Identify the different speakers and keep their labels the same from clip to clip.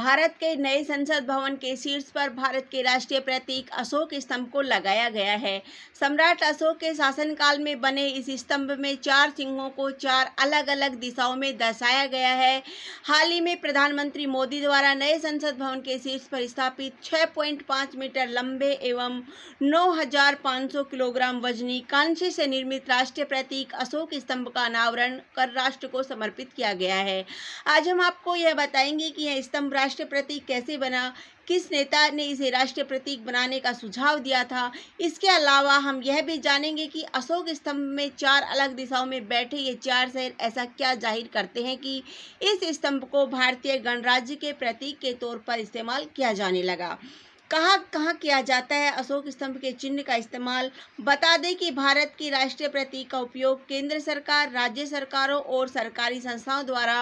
Speaker 1: भारत के नए संसद भवन के शीर्ष पर भारत के राष्ट्रीय प्रतीक अशोक स्तंभ को लगाया गया है। सम्राट अशोक के शासनकाल में बने इस स्तंभ में 4 सिंहों को 4 अलग-अलग दिशाओं में दर्शाया गया है। हाल ही में प्रधानमंत्री मोदी द्वारा नए संसद भवन के शीर्ष पर स्थापित 6.5 मीटर लंबे एवं 9,500 किलोग्राम वजनी कांस्य से निर्मित राष्ट्रीय प्रतीक अशोक स्तंभ का अनावरण कर राष्ट्र को समर्पित किया गया है। आज हम आपको यह बताएंगे कि यह स्तंभ राष्ट्रीय प्रतीक कैसे बना, किस नेता ने इसे राष्ट्रीय प्रतीक बनाने का सुझाव दिया था। इसके अलावा हम यह भी जानेंगे कि अशोक स्तंभ में 4 अलग दिशाओं में बैठे ये 4 शहर ऐसा क्या जाहिर करते हैं कि इस स्तंभ को भारतीय गणराज्य के प्रतीक के तौर पर इस्तेमाल किया जाने लगा। कहाँ किया जाता है अशोक स्तंभ के चिन्ह का इस्तेमाल। बता दें कि भारत की राष्ट्रीय प्रतीक का उपयोग केंद्र सरकार, राज्य सरकारों और सरकारी संस्थाओं द्वारा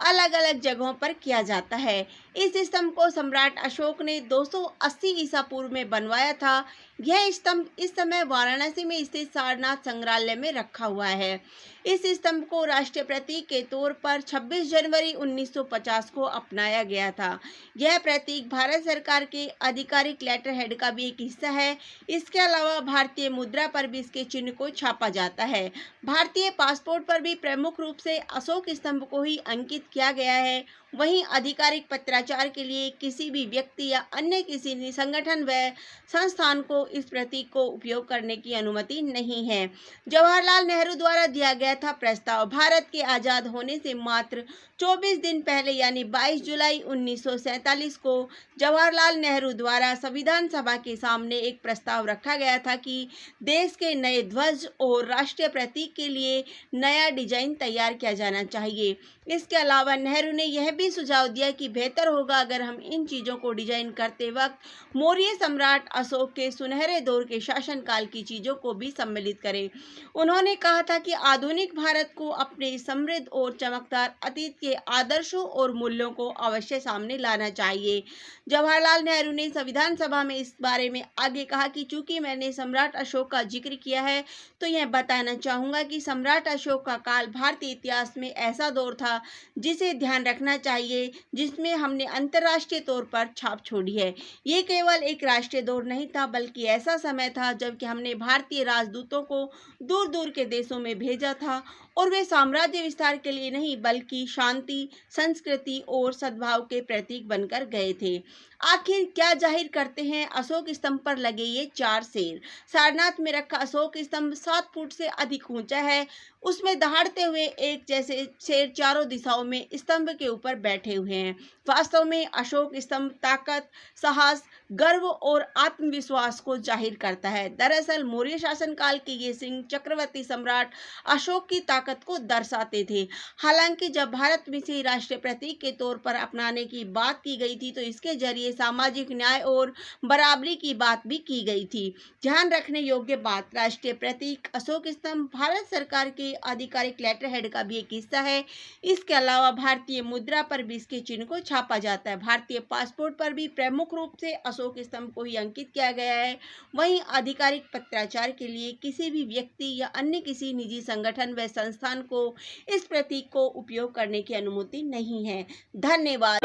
Speaker 1: अलग अलग जगहों पर किया जाता है। इस स्तंभ को सम्राट अशोक ने 280 ईसा पूर्व में बनवाया था। यह स्तंभ इस समय वाराणसी में स्थित सारनाथ संग्रहालय में रखा हुआ है। इस स्तंभ को राष्ट्रीय प्रतीक के तौर पर 26 जनवरी 1950 को अपनाया गया था। यह प्रतीक भारत सरकार के आधिकारिक लेटर हेड का भी एक हिस्सा है। इसके अलावा भारतीय मुद्रा पर भी इसके चिन्ह को छापा जाता है। भारतीय पासपोर्ट पर भी प्रमुख रूप से अशोक स्तंभ को ही अंकित किया गया है। वहीं आधिकारिक पत्राचार के लिए किसी भी व्यक्ति या अन्य किसी संगठन व संस्थान को इस प्रतीक को उपयोग करने की अनुमति नहीं है। जवाहरलाल नेहरू द्वारा दिया गया था प्रस्ताव। भारत के आज़ाद होने से मात्र 24 दिन पहले यानी 22 जुलाई 1947 को जवाहरलाल नेहरू द्वारा संविधान सभा के सामने एक प्रस्ताव रखा गया था कि देश के नए ध्वज और राष्ट्रीय प्रतीक के लिए नया डिजाइन तैयार किया जाना चाहिए। इसके अलावा नेहरू ने यह भी सुझाव दिया कि बेहतर होगा अगर हम इन चीज़ों को डिजाइन करते वक्त मौर्य सम्राट अशोक के सुनहरे दौर के शासनकाल की चीज़ों को भी सम्मिलित करें। उन्होंने कहा था कि आधुनिक भारत को अपने समृद्ध और चमकदार अतीत के आदर्शों और मूल्यों को अवश्य सामने लाना चाहिए। जवाहरलाल नेहरू ने संविधान सभा में इस बारे में आगे कहा कि चूंकि मैंने सम्राट अशोक का जिक्र किया है तो यह बताना चाहूँगा कि सम्राट अशोक का काल भारतीय इतिहास में ऐसा दौर था जिसे ध्यान रखना चाहिए, जिसमें हमने अंतर्राष्ट्रीय तौर पर छाप छोड़ी है। ये केवल एक राष्ट्रीय दौर नहीं था बल्कि ऐसा समय था जबकि हमने भारतीय राजदूतों को दूर दूर के देशों में भेजा था और वे साम्राज्य विस्तार के लिए नहीं बल्कि शांति, संस्कृति और सद्भाव के प्रतीक बनकर गए थे। आखिर क्या जाहिर करते हैं अशोक स्तंभ पर लगे ये 4 शेर। सारनाथ में रखा अशोक स्तंभ 7 फुट से अधिक ऊंचा है। उसमें दहाड़ते हुए एक जैसे शेर चारों दिशाओं में स्तंभ के ऊपर बैठे हुए हैं। वास्तव में अशोक स्तंभ ताकत, साहस, गर्व और आत्मविश्वास को जाहिर करता है। दरअसल मौर्य शासनकाल के ये सिंह चक्रवर्ती सम्राट अशोक की ताकत को दर्शाते थे। हालांकि जब भारत में से राष्ट्रीय प्रतीक के तौर पर अपनाने की बात की गई थी तो इसके जरिए सामाजिक न्याय और बराबरी की बात भी की गई थी। ध्यान रखने योग्य बात, राष्ट्रीय प्रतीक अशोक स्तंभ भारत सरकार के आधिकारिक लेटर हेड का भी एक हिस्सा है। इसके अलावा भारतीय मुद्रा पर भी इसके चिन्ह को छापा जाता है। भारतीय पासपोर्ट पर भी प्रमुख रूप से अशोक स्तंभ को ही अंकित किया गया है। वहीं आधिकारिक पत्राचार के लिए किसी भी व्यक्ति या अन्य किसी निजी संगठन व संस्थान को इस प्रतीक को उपयोग करने की अनुमति नहीं है। धन्यवाद।